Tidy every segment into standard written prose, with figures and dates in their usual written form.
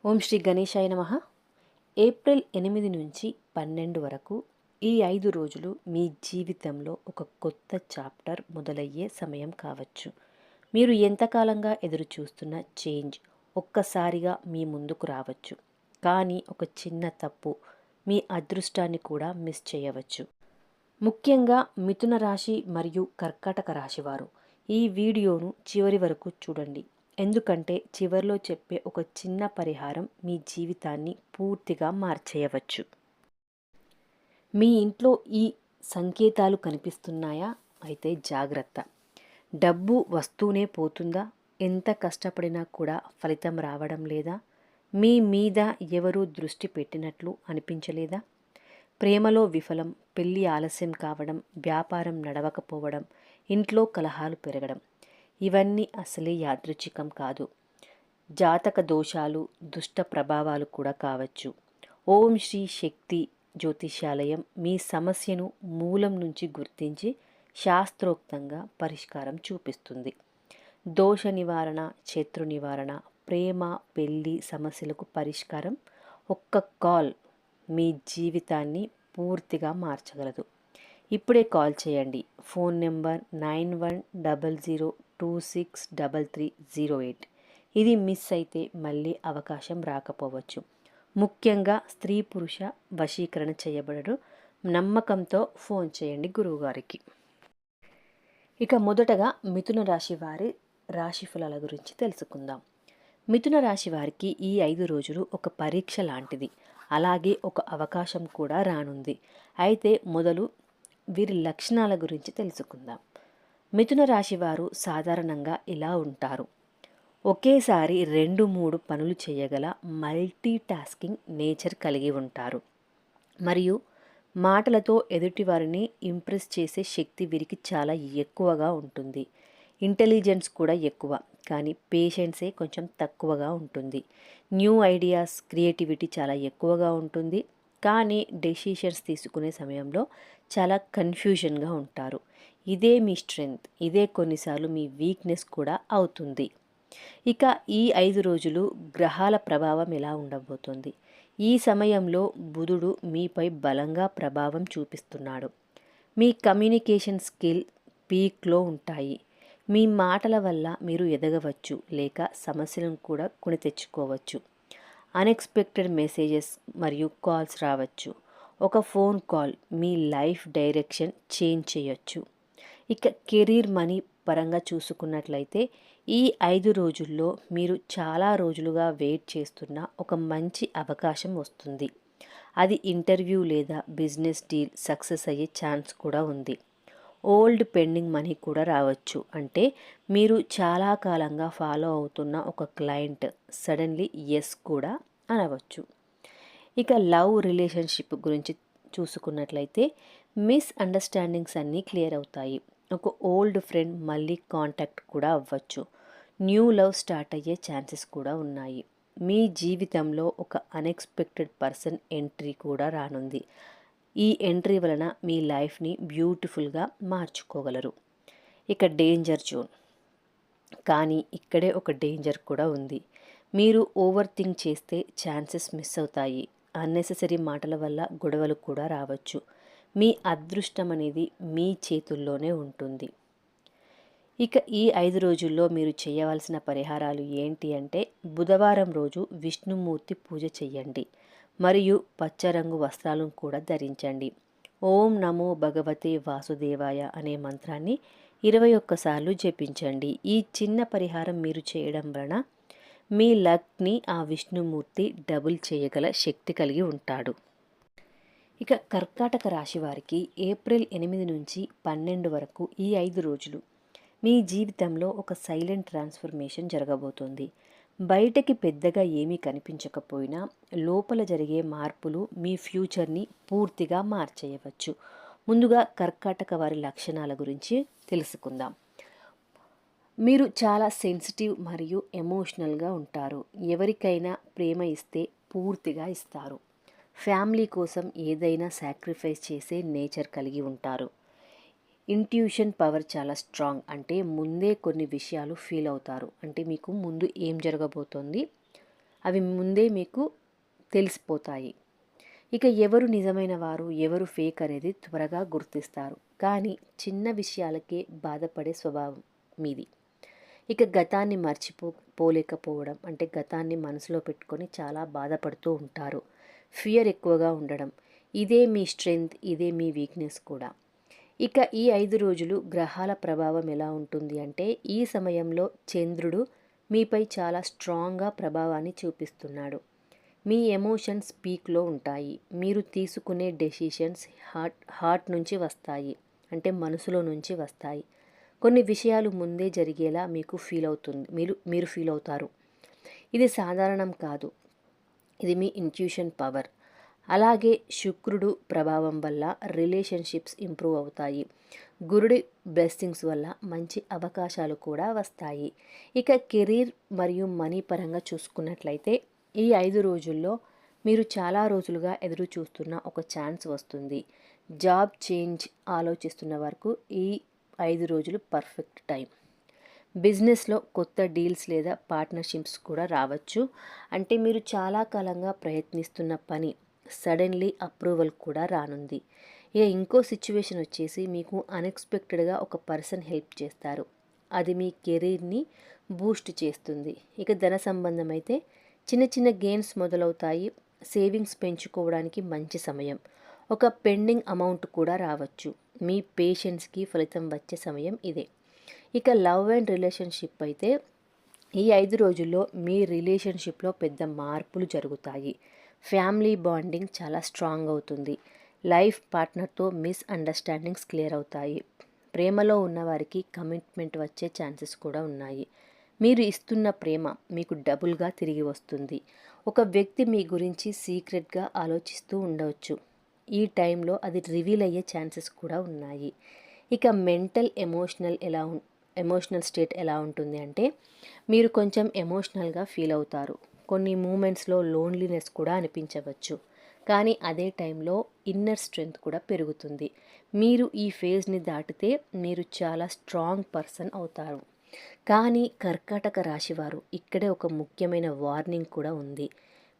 ఓం శ్రీ గణేశాయ నమః. ఏప్రిల్ 8 నుంచి 12 వరకు ఈ 5 రోజులు మీ జీవితంలో ఒక కొత్త చాప్టర్ మొదలయ్యే సమయం కావచ్చు. మీరు ఎంతకాలంగా ఎదురు చూస్తున్న చేంజ్ ఒక్కసారిగా మీ ముందుకు రావచ్చు. కానీ ఒక చిన్న తప్పు మీ అదృష్టాన్ని కూడా మిస్ చేయవచ్చు. ముఖ్యంగా మిథున రాశి మరియు కర్కాటక రాశి వారు ఈ వీడియోను చివరి వరకు చూడండి. ఎందుకంటే చివరిలో చెప్పే ఒక చిన్న పరిహారం మీ జీవితాన్ని పూర్తిగా మార్చేయవచ్చు. మీ ఇంట్లో ఈ సంకేతాలు కనిపిస్తున్నాయా? అయితే జాగ్రత్త. డబ్బు వస్తూనే పోతుందా? ఎంత కష్టపడినా కూడా ఫలితం రావడం లేదా? మీ మీద ఎవరూ దృష్టి పెట్టినట్లు అనిపించలేదా? ప్రేమలో విఫలం, పెళ్లి ఆలస్యం కావడం, వ్యాపారం నడవకపోవడం, ఇంట్లో కలహాలు పెరగడం, ఇవన్నీ అసలే యాదృచ్ఛికం కాదు. జాతక దోషాలు, దుష్ట ప్రభావాలు కూడా కావచ్చు. ఓం శ్రీ శక్తి జ్యోతిష్యాలయం మీ సమస్యను మూలం నుంచి గుర్తించి శాస్త్రోక్తంగా పరిష్కారం చూపిస్తుంది. దోష నివారణ, శత్రు నివారణ, ప్రేమ, పెళ్లి సమస్యలకు పరిష్కారం ఒక్క కాల్ మీ జీవితాన్ని పూర్తిగా మార్చగలదు. ఇప్పుడే కాల్ చేయండి. Phone number 9100263308. ఇది మిస్ అయితే మళ్ళీ అవకాశం రాకపోవచ్చు. ముఖ్యంగా స్త్రీ పురుష వశీకరణ చేయబడరు. నమ్మకంతో ఫోన్ చేయండి గురువుగారికి. ఇక మొదటగా మిథున రాశి వారి రాశి ఫలాల గురించి తెలుసుకుందాం. మిథున రాశి వారికి ఈ 5 రోజులు ఒక పరీక్ష లాంటిది. అలాగే ఒక అవకాశం కూడా రానుంది. అయితే మొదలు వీరి లక్షణాల గురించి తెలుసుకుందాం. మిథున రాశి వారు సాధారణంగా ఇలా ఉంటారు. ఒకేసారి 2-3 పనులు చేయగల మల్టీ టాస్కింగ్ నేచర్ కలిగి ఉంటారు. మరియు మాటలతో ఎదుటివారిని ఇంప్రెస్ చేసే శక్తి వీరికి చాలా ఎక్కువగా ఉంటుంది. ఇంటెలిజెన్స్ కూడా ఎక్కువ, కానీ పేషెన్సే కొంచెం తక్కువగా ఉంటుంది. న్యూ ఐడియాస్, క్రియేటివిటీ చాలా ఎక్కువగా ఉంటుంది. కానీ డెసిషన్స్ తీసుకునే సమయంలో చాలా కన్ఫ్యూజన్గా ఉంటారు. ఇదే మీ స్ట్రెంగ్త్, ఇదే కొన్నిసార్లు మీ వీక్నెస్ కూడా అవుతుంది. ఇక ఈ 5 రోజులు గ్రహాల ప్రభావం ఎలా ఉండబోతోంది? ఈ సమయంలో బుధుడు మీపై బలంగా ప్రభావం చూపిస్తున్నాడు. మీ కమ్యూనికేషన్ స్కిల్ పీక్లో ఉంటాయి. మీ మాటల వల్ల మీరు ఎదగవచ్చు, లేక సమస్యలను కూడా కొని తెచ్చుకోవచ్చు. అన్ఎక్స్పెక్టెడ్ మెసేజెస్ మరియు కాల్స్ రావచ్చు. ఒక phone call me life direction change చేయొచ్చు. ఇక కెరీర్, మనీ పరంగా చూసుకున్నట్లయితే ఈ 5 రోజుల్లో మీరు చాలా రోజులుగా వెయిట్ చేస్తున్న ఒక మంచి అవకాశం వస్తుంది. అది ఇంటర్వ్యూ లేదా బిజినెస్ డీల్ సక్సెస్ అయ్యే ఛాన్స్ కూడా ఉంది. ఓల్డ్ పెండింగ్ మనీ కూడా రావచ్చు. అంటే మీరు చాలా కాలంగా ఫాలో అవుతున్న ఒక క్లయింట్ సడన్లీ ఎస్ కూడా అనవచ్చు. ఇక లవ్ రిలేషన్షిప్ గురించి చూసుకున్నట్లయితే మిస్అండర్స్టాండింగ్స్ అన్నీ క్లియర్ అవుతాయి. ఒక ఓల్డ్ ఫ్రెండ్ మళ్ళీ కాంటాక్ట్ కూడా అవ్వచ్చు. న్యూ లవ్ స్టార్ట్ అయ్యే ఛాన్సెస్ కూడా ఉన్నాయి. మీ జీవితంలో ఒక అన్ఎక్స్పెక్టెడ్ పర్సన్ ఎంట్రీ కూడా రానుంది. ఈ ఎంట్రీ వలన మీ లైఫ్ని బ్యూటిఫుల్గా మార్చుకోగలరు. ఇక డేంజర్ జోన్, కానీ ఇక్కడే ఒక డేంజర్ కూడా ఉంది. మీరు ఓవర్ థింక్ చేస్తే ఛాన్సెస్ మిస్ అవుతాయి. అన్నెసెసరీ మాటల వల్ల గొడవలు కూడా రావచ్చు. మీ అదృష్టం అనేది మీ చేతుల్లోనే ఉంటుంది. ఇక ఈ 5 రోజుల్లో మీరు చేయవలసిన పరిహారాలు ఏంటి అంటే, బుధవారం రోజు విష్ణుమూర్తి పూజ చెయ్యండి మరియు పచ్చ రంగు వస్త్రాలను కూడా ధరించండి. ఓం నమో భగవతే వాసుదేవాయ అనే మంత్రాన్ని 21 సార్లు జపించండి. ఈ చిన్న పరిహారం మీరు చేయడం వలన మీ లక్ని ఆ విష్ణుమూర్తి డబుల్ చేయగల శక్తి కలిగి ఉంటాడు. ఇక కర్కాటక రాశి వారికి ఏప్రిల్ 8 నుంచి 12 వరకు ఈ 5 రోజులు మీ జీవితంలో ఒక సైలెంట్ ట్రాన్స్ఫర్మేషన్ జరగబోతోంది. బయటకి పెద్దగా ఏమీ కనిపించకపోయినా లోపల జరిగే మార్పులు మీ ఫ్యూచర్ని పూర్తిగా మార్చేయవచ్చు. ముందుగా కర్కాటక వారి లక్షణాల గురించి తెలుసుకుందాం. మీరు చాలా సెన్సిటివ్ మరియు ఎమోషనల్గా ఉంటారు. ఎవరికైనా ప్రేమ ఇస్తే పూర్తిగా ఇస్తారు. ఫ్యామిలీ కోసం ఏదైనా సాక్రిఫైస్ చేసే నేచర్ కలిగి ఉంటారు. ఇంట్యూషన్ పవర్ చాలా స్ట్రాంగ్. అంటే ముందే కొన్ని విషయాలు ఫీల్ అవుతారు. అంటే మీకు ముందు ఏం జరగబోతోంది అవి ముందే మీకు తెలిసిపోతాయి. ఇక ఎవరు నిజమైన వారు, ఎవరు ఫేక్ అనేది త్వరగా గుర్తిస్తారు. కానీ చిన్న విషయాలకే బాధపడే స్వభావం మీది. ఇక గతాన్ని పోలేకపోవడం అంటే గతాన్ని మనసులో పెట్టుకొని చాలా బాధపడుతూ ఉంటారు. ఫియర్ ఎక్కువగా ఉండడం. ఇదే మీ స్ట్రెంగ్త్, ఇదే మీ వీక్నెస్ కూడా. ఇక ఈ 5 రోజులు గ్రహాల ప్రభావం ఎలా ఉంటుంది అంటే, ఈ సమయంలో చంద్రుడు మీపై చాలా స్ట్రాంగ్గా ప్రభావాన్ని చూపిస్తున్నాడు. మీ ఎమోషన్స్ పీక్లో ఉంటాయి. మీరు తీసుకునే డెసిషన్స్ హార్ట్ నుంచి వస్తాయి, అంటే మనసులో నుంచి వస్తాయి. కొన్ని విషయాలు ముందే జరిగేలా మీకు మీరు ఫీల్ అవుతారు. ఇది సాధారణం కాదు, ఇది మీ ఇంట్యూషన్ పవర్. అలాగే శుక్రుడు ప్రభావం వల్ల రిలేషన్షిప్స్ ఇంప్రూవ్ అవుతాయి. గురుడి బ్లెస్సింగ్స్ వల్ల మంచి అవకాశాలు కూడా వస్తాయి. ఇక కెరీర్ మరియు మనీ పరంగా చూసుకున్నట్లయితే ఈ 5 రోజుల్లో మీరు చాలా రోజులుగా ఎదురు చూస్తున్న ఒక ఛాన్స్ వస్తుంది. జాబ్ చేంజ్ ఆలోచిస్తున్న వరకు ఈ 5 రోజులు పర్ఫెక్ట్ టైం. బిజినెస్లో కొత్త డీల్స్ లేదా పార్ట్నర్షిప్స్ కూడా రావచ్చు. అంటే మీరు చాలా కాలంగా ప్రయత్నిస్తున్న పని సడన్లీ అప్రూవల్ కూడా రానుంది. ఇక ఇంకో సిచ్యువేషన్ వచ్చేసి, మీకు అన్ఎక్స్పెక్టెడ్గా ఒక పర్సన్ హెల్ప్ చేస్తారు. అది మీ కెరీర్ని బూస్ట్ చేస్తుంది. ఇక ధన సంబంధం అయితే చిన్న చిన్న గెయిన్స్ మొదలవుతాయి. సేవింగ్స్ పెంచుకోవడానికి మంచి సమయం. ఒక పెండింగ్ అమౌంట్ కూడా రావచ్చు. మీ పేషెన్స్కి ఫలితం వచ్చే సమయం ఇదే. ఇక లవ్ అండ్ రిలేషన్షిప్ అయితే ఈ 5 రోజుల్లో మీ రిలేషన్షిప్లో పెద్ద మార్పులు జరుగుతాయి. ఫ్యామిలీ బాండింగ్ చాలా స్ట్రాంగ్ అవుతుంది. లైఫ్ పార్ట్నర్తో మిస్అండర్స్టాండింగ్స్ క్లియర్ అవుతాయి. ప్రేమలో ఉన్నవారికి కమిట్మెంట్ వచ్చే ఛాన్సెస్ కూడా ఉన్నాయి. మీరు ఇస్తున్న ప్రేమ మీకు డబుల్గా తిరిగి వస్తుంది. ఒక వ్యక్తి మీ గురించి సీక్రెట్గా ఆలోచిస్తూ ఉండవచ్చు. ఈ టైంలో అది రివీల్ అయ్యే ఛాన్సెస్ కూడా ఉన్నాయి. ఇక ఎమోషనల్ స్టేట్ ఎలా ఉంటుంది అంటే, మీరు కొంచెం ఎమోషనల్గా ఫీల్ అవుతారు. కొన్ని మూమెంట్స్లో లోన్లీనెస్ కూడా అనిపించవచ్చు. కానీ అదే టైంలో ఇన్నర్ స్ట్రెంగ్త్ కూడా పెరుగుతుంది. మీరు ఈ ఫేజ్ని దాటితే మీరు చాలా స్ట్రాంగ్ పర్సన్ అవుతారు. కానీ కర్కాటక రాశివారు, ఇక్కడే ఒక ముఖ్యమైన వార్నింగ్ కూడా ఉంది.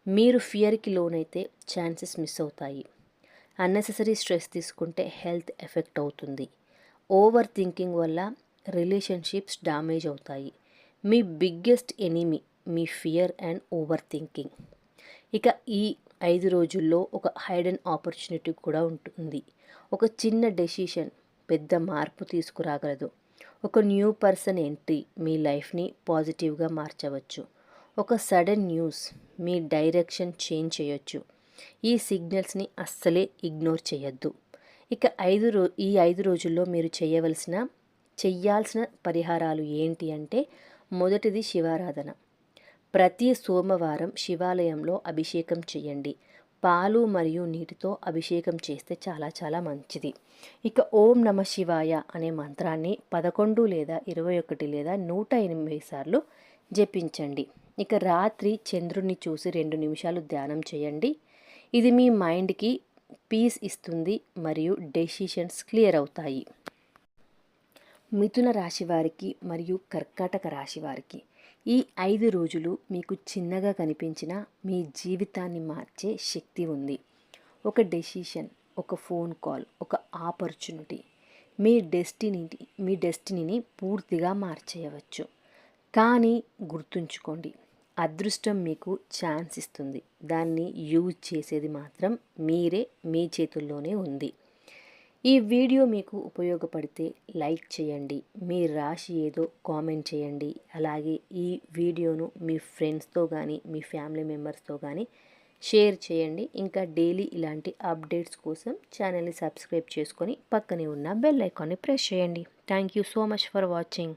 మీరు ఫియర్కి లోనైతే ఛాన్సెస్ మిస్ అవుతాయి. అన్నెసెసరీ స్ట్రెస్ తీసుకుంటే హెల్త్ ఎఫెక్ట్ అవుతుంది. ఓవర్ థింకింగ్ వల్ల రిలేషన్షిప్స్ డ్యామేజ్ అవుతాయి. మీ బిగ్గెస్ట్ ఎనిమీ మీ ఫియర్ అండ్ ఓవర్ థింకింగ్. ఇక ఈ 5 రోజుల్లో ఒక హైడెన్ ఆపర్చునిటీ కూడా ఉంటుంది. ఒక చిన్న డెసిషన్ పెద్ద మార్పు తీసుకురాగలదు. ఒక న్యూ పర్సన్ ఎంట్రీ మీ లైఫ్ని పాజిటివ్గా మార్చవచ్చు. ఒక సడన్ న్యూస్ మీ డైరెక్షన్ చేంజ్ చేయొచ్చు. ఈ సిగ్నల్స్ని అస్సలే ఇగ్నోర్ చేయొద్దు. ఇక ఈ 5 రోజుల్లో మీరు చెయ్యాల్సిన పరిహారాలు ఏంటి అంటే, మొదటిది శివారాధన. ప్రతి సోమవారం శివాలయంలో అభిషేకం చేయండి. పాలు మరియు నీటితో అభిషేకం చేస్తే చాలా చాలా మంచిది. ఇక ఓం నమ శివాయ అనే మంత్రాన్ని 11 లేదా 21 లేదా 108 సార్లు జపించండి. ఇక రాత్రి చంద్రుడిని చూసి 2 నిమిషాలు ధ్యానం చేయండి. ఇది మీ మైండ్కి పీస్ ఇస్తుంది మరియు డెసిషన్స్ క్లియర్ అవుతాయి. మిథున రాశి వారికి మరియు కర్కాటక రాశి వారికి ఈ 5 రోజులు మీకు చిన్నగా కనిపించిన మీ జీవితాన్ని మార్చే శక్తి ఉంది. ఒక డెసిషన్, ఒక ఫోన్ కాల్, ఒక ఆపర్చునిటీ మీ డెస్టినీని పూర్తిగా మార్చేయవచ్చు. కానీ గుర్తుంచుకోండి, అదృష్టం మీకు ఛాన్స్ ఇస్తుంది. దాన్ని యూజ్ చేసేది మాత్రం మీరే. మీ చేతుల్లోనే ఉంది. ఈ వీడియో మీకు ఉపయోగపడితే లైక్ చేయండి. మీ రాశి ఏదో కామెంట్ చేయండి. అలాగే ఈ వీడియోను మీ ఫ్రెండ్స్తో కానీ మీ ఫ్యామిలీ మెంబర్స్తో కానీ షేర్ చేయండి. ఇంకా డైలీ ఇలాంటి అప్డేట్స్ కోసం ఛానల్ని సబ్స్క్రైబ్ చేసుకొని పక్కనే ఉన్న బెల్ ఐకాన్ని ప్రెస్ చేయండి. Thank you so much for watching.